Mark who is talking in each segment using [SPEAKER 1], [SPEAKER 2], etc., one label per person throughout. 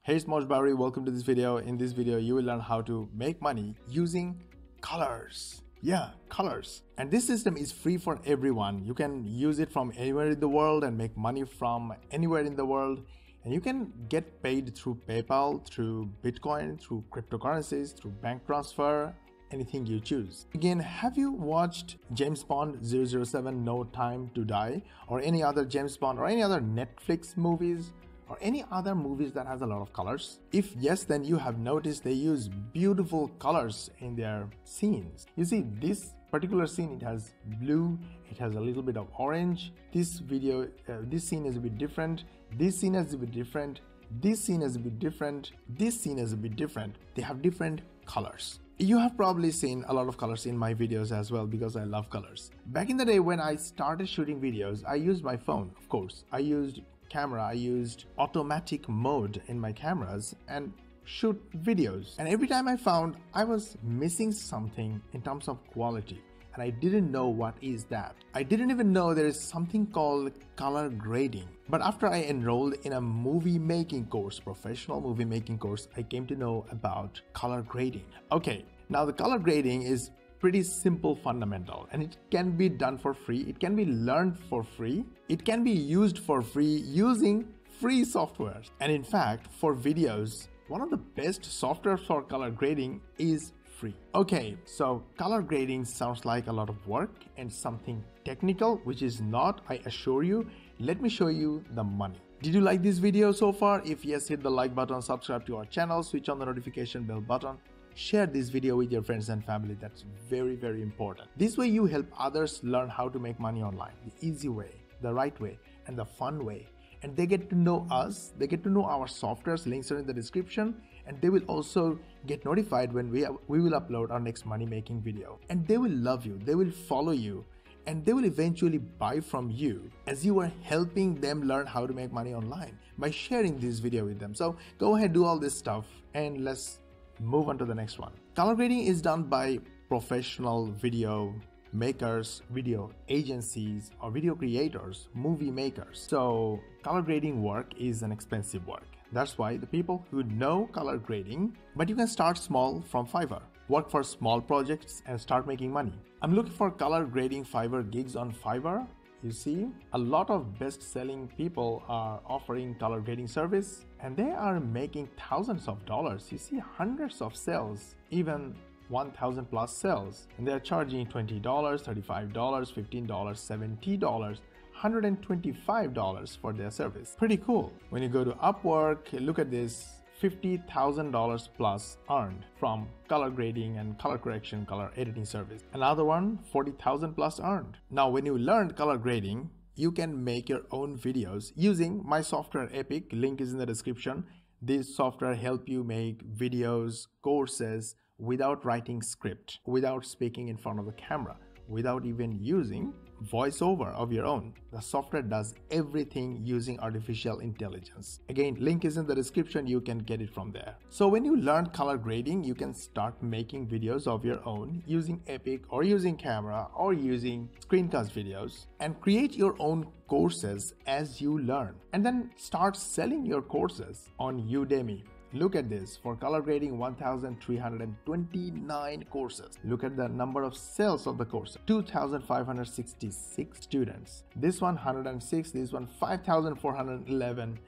[SPEAKER 1] Hey, it's Mosh Bari. Welcome to this video. In this video, you will learn how to make money using colors. Yeah, colors. And this system is free for everyone. You can use it from anywhere in the world and make money from anywhere in the world. And you can get paid through PayPal, through Bitcoin, through cryptocurrencies, through bank transfer, anything you choose. Again, have you watched James Bond 007 No Time to Die, or any other James Bond or any other Netflix movies, or any other movies that has a lot of colors? If yes, then you have noticed they use beautiful colors in their scenes. You see, this particular scene, it has blue, it has a little bit of orange. This scene is a bit different. This scene is a bit different. This scene is a bit different. This scene is a bit different. They have different colors. You have probably seen a lot of colors in my videos as well, because I love colors. Back in the day when I started shooting videos, I used my phone, of course. I used camera, I used automatic mode in my cameras and shoot videos. And every time I found I was missing something in terms of quality, and I didn't know what is that. I didn't even know there is something called color grading. But after I enrolled in a movie making course, professional movie making course, I came to know about color grading. Okay, now the color grading is pretty simple, fundamental, and it can be done for free. It can be learned for free. It can be used for free using free software. And in fact, for videos, one of the best software for color grading is free. Okay, so color grading sounds like a lot of work and something technical, which is not, I assure you. Let me show you the money. Did you like this video so far? If yes, hit the like button, subscribe to our channel, switch on the notification bell button. Share this video with your friends and family. That's very, very important. This way you help others learn how to make money online, the easy way, the right way, and the fun way. And they get to know us, they get to know our softwares, links are in the description, and they will also get notified when we will upload our next money making video. And they will love you, they will follow you, and they will eventually buy from you as you are helping them learn how to make money online by sharing this video with them. So go ahead, do all this stuff, and let's move on to the next one. Color grading is done by professional video makers, video agencies, or video creators, movie makers. So color grading work is an expensive work. That's why the people who know color grading, but you can start small from Fiverr. Work for small projects and start making money. I'm looking for color grading Fiverr gigs on Fiverr. You see, a lot of best-selling people are offering color grading service, and they are making thousands of dollars. You see, hundreds of sales, even 1,000 plus sales, and they are charging $20, $35, $15, $70, $125 for their service. Pretty cool. When you go to Upwork, look at this. $50,000 plus earned from color grading and color correction, color editing service. Another one, 40,000 plus earned. Now, when you learn color grading, you can make your own videos using my software Epic. Link is in the description. This software help you make videos, courses without writing script, without speaking in front of the camera, without even using voiceover of your own. The software does everything using artificial intelligence. Again, link is in the description, you can get it from there. So when you learn color grading, you can start making videos of your own using Epic or using camera or using screencast videos, and create your own courses as you learn, and then start selling your courses on Udemy. Look at this, for color grading 1,329 courses. Look at the number of sales of the course, 2,566 students. This one 106, this one 5,411.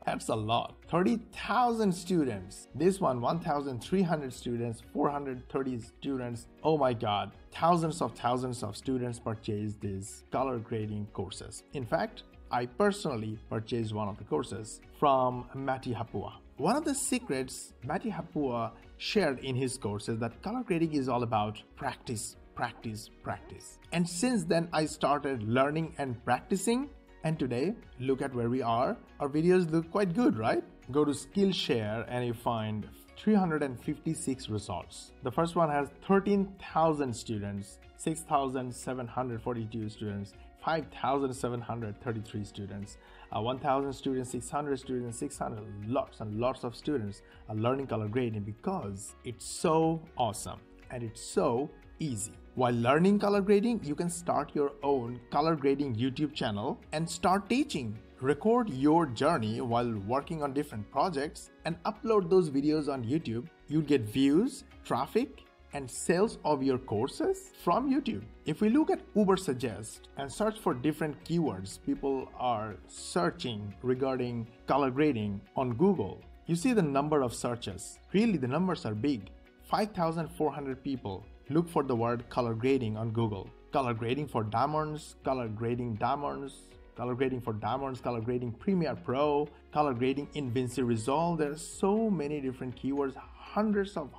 [SPEAKER 1] That's a lot. 30,000 students. This one 1,300 students, 430 students. Oh my God, thousands of students purchase these color grading courses. In fact, I personally purchased one of the courses from Matti Hapua. One of the secrets Matti Hapua shared in his course is that color grading is all about practice, practice, practice. And since then, I started learning and practicing. And today, look at where we are. Our videos look quite good, right? Go to Skillshare and you find 356 results. The first one has 13,000 students, 6,742 students, 5,733 students, 1,000 students, 600 students, 600, lots and lots of students are learning color grading because it's so awesome and it's so easy. While learning color grading, you can start your own color grading YouTube channel and start teaching record your journey while working on different projects and upload those videos on YouTube, you'd get views, traffic, and sales of your courses from YouTube. If we look at Uber Suggest and search for different keywords people are searching regarding color grading on Google, you see the number of searches. Really, the numbers are big. 5,400 people look for the word color grading on Google. Color grading for diamonds, color grading diamonds, color grading for diamonds, color grading Premiere Pro, color grading in Vinci Resolve. There are so many different keywords, hundreds of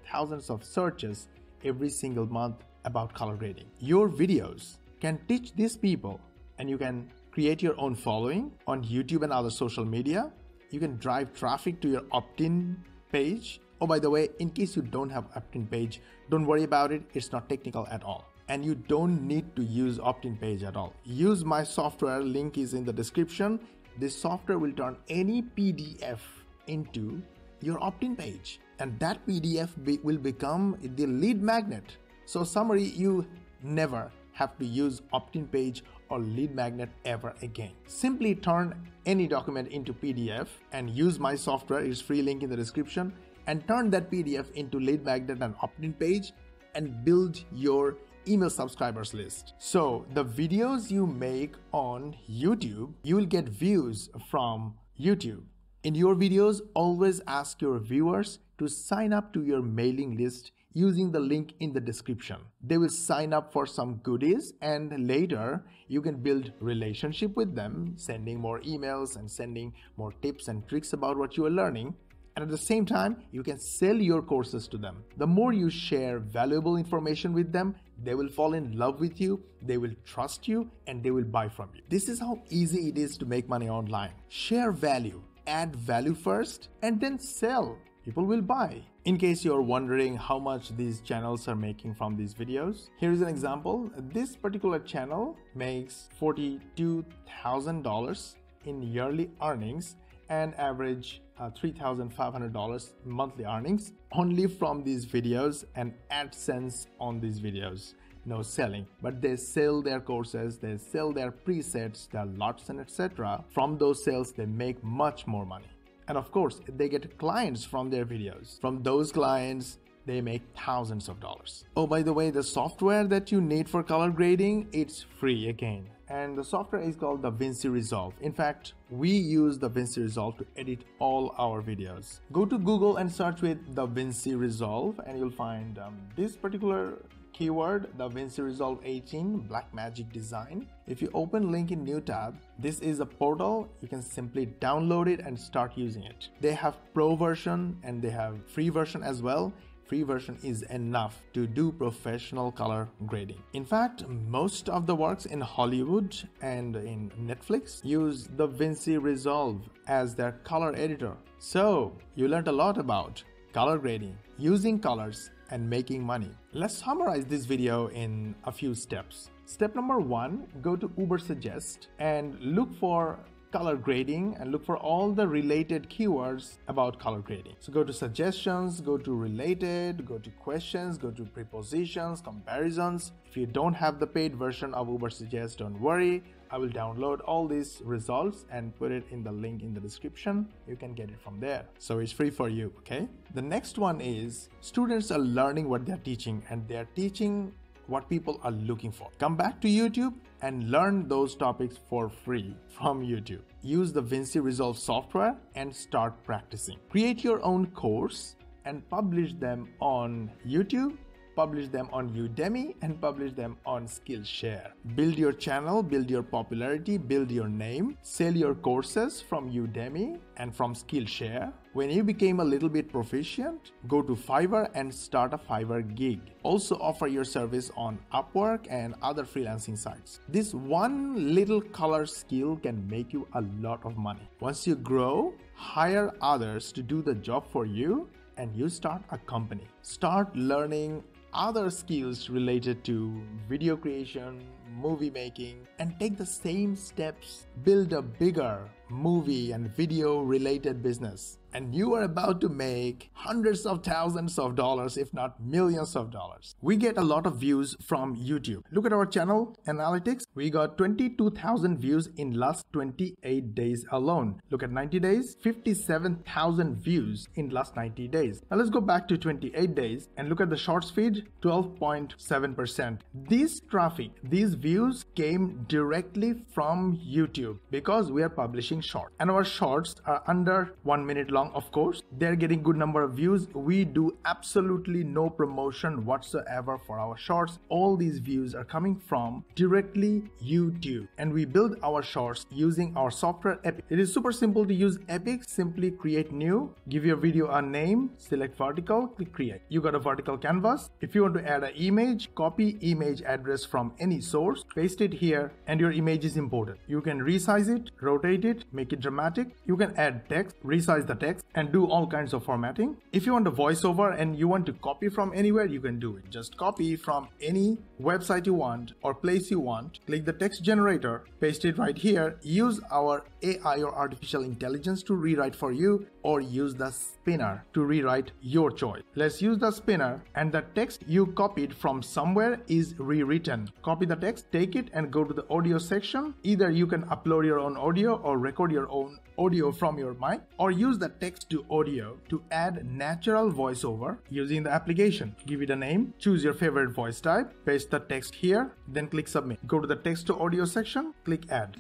[SPEAKER 1] thousands of searches every single month about color grading. Your videos can teach these people, and you can create your own following on YouTube and other social media. You can drive traffic to your opt-in page. Oh, by the way, in case you don't have opt-in page, don't worry about it. It's not technical at all. And you don't need to use opt-in page at all. Use my software, link is in the description. This software will turn any PDF into your opt-in page, and that PDF will become the lead magnet. So summary, you never have to use opt-in page or lead magnet ever again. Simply turn any document into PDF and use my software, it's free, link in the description, and turn that PDF into lead magnet and opt-in page and build your email subscribers list. So the videos you make on YouTube, you will get views from YouTube. In your videos, always ask your viewers to sign up to your mailing list using the link in the description. They will sign up for some goodies, and later you can build relationship with them, sending more emails and sending more tips and tricks about what you are learning. And at the same time, you can sell your courses to them. The more you share valuable information with them, they will fall in love with you, they will trust you, and they will buy from you. This is how easy it is to make money online. Share value. Add value first and then sell. People will buy. In case you're wondering how much these channels are making from these videos, here is an example. This particular channel makes $42,000 in yearly earnings and average $3,500 monthly earnings only from these videos and AdSense on these videos. No selling, but they sell their courses, they sell their presets, their lots and etc. From those sales, they make much more money. And of course, they get clients from their videos. From those clients, they make thousands of dollars. Oh, by the way, the software that you need for color grading, it's free again. And the software is called the Vinci Resolve. In fact, we use the Vinci Resolve to edit all our videos. Go to Google and search with the Vinci Resolve and you'll find this particular keyword, the Vinci Resolve 18 Black Magic Design. If you open link in new tab, this is a portal. You can simply download it and start using it. They have pro version and they have free version as well. Free version is enough to do professional color grading. In fact, most of the works in Hollywood and in Netflix use the Vinci Resolve as their color editor. So you learned a lot about color grading, using colors, and making money. Let's summarize this video in a few steps. Step number 1, go to Uber Suggest and look for color grading and look for all the related keywords about color grading. So go to suggestions, go to related, go to questions, go to prepositions, comparisons. If you don't have the paid version of Uber Suggest, don't worry. I will download all these results and put it in the link in the description. You can get it from there. So it's free for you, okay? The next one is students are learning what they're teaching and they're teaching what people are looking for. Come back to YouTube and learn those topics for free from YouTube. Use the Vinci Resolve software and start practicing. Create your own course and publish them on YouTube, publish them on Udemy, and publish them on Skillshare. Build your channel, build your popularity, build your name, sell your courses from Udemy and from Skillshare. When you became a little bit proficient, go to Fiverr and start a Fiverr gig. Also offer your service on Upwork and other freelancing sites. This one little color skill can make you a lot of money. Once you grow, hire others to do the job for you and you start a company. Start learning other skills related to video creation, movie making, and take the same steps. Build a bigger movie and video related business and you are about to make hundreds of thousands of dollars, if not millions of dollars. We get a lot of views from YouTube. Look at our channel analytics. We got 22,000 views in last 28 days alone. Look at 90 days, 57,000 views in last 90 days. Now let's go back to 28 days and look at the shorts feed, 12.7%. This traffic, these views came directly from YouTube because we are publishing shorts, and our shorts are under 1 minute long. Of course, they're getting good number of views. We do absolutely no promotion whatsoever for our shorts. All these views are coming from directly YouTube, and we build our shorts using our software Epic. It is super simple to use Epic. Simply create new, give your video a name, select vertical, click create. You got a vertical canvas. If you want to add an image, copy image address from any source, paste it here, and your image is imported. You can resize it, rotate it, make it dramatic. You can add text, resize the text, and do all kinds of formatting. If you want a voiceover and you want to copy from anywhere, you can do it. Just copy from any website you want or place you want, click the text generator, paste it right here, use our AI or artificial intelligence to rewrite for you, or use the spinner to rewrite your choice. Let's use the spinner, and the text you copied from somewhere is rewritten. Copy the text, take it and go to the audio section. Either you can upload your own audio or record your own audio from your mic, or use the text to audio to add natural voiceover using the application. Give it a name, choose your favorite voice type, paste the text here, then click submit. Go to the text to audio section, click add,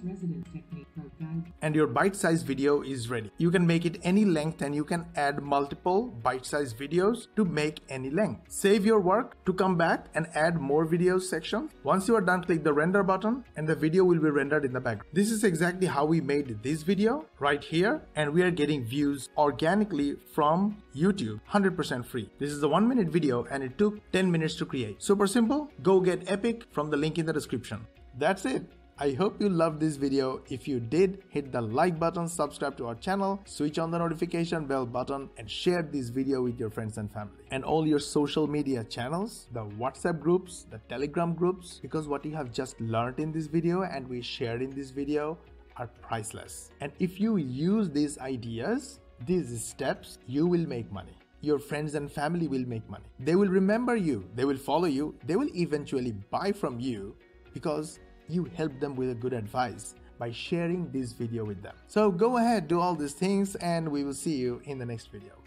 [SPEAKER 1] and your bite-sized video is ready. You can make it any length, and you can add multiple bite-sized videos to make any length. Save your work to come back and add more videos section. Once you are done, click the render button and the video will be rendered in the background. This is exactly how we made this video right here, and we are getting views organically from YouTube, 100% free. This is a 1 minute video and it took 10 minutes to create. Super simple. Go get Epic from the link in the description. That's it. I hope you loved this video. If you did, hit the like button, subscribe to our channel, switch on the notification bell button, and share this video with your friends and family. And all your social media channels, the WhatsApp groups, the Telegram groups, because what you have just learned in this video and we shared in this video are priceless. And if you use these ideas, these steps, you will make money. Your friends and family will make money. They will remember you. They will follow you. They will eventually buy from you because you help them with a good advice by sharing this video with them. So go ahead, do all these things, and we will see you in the next video.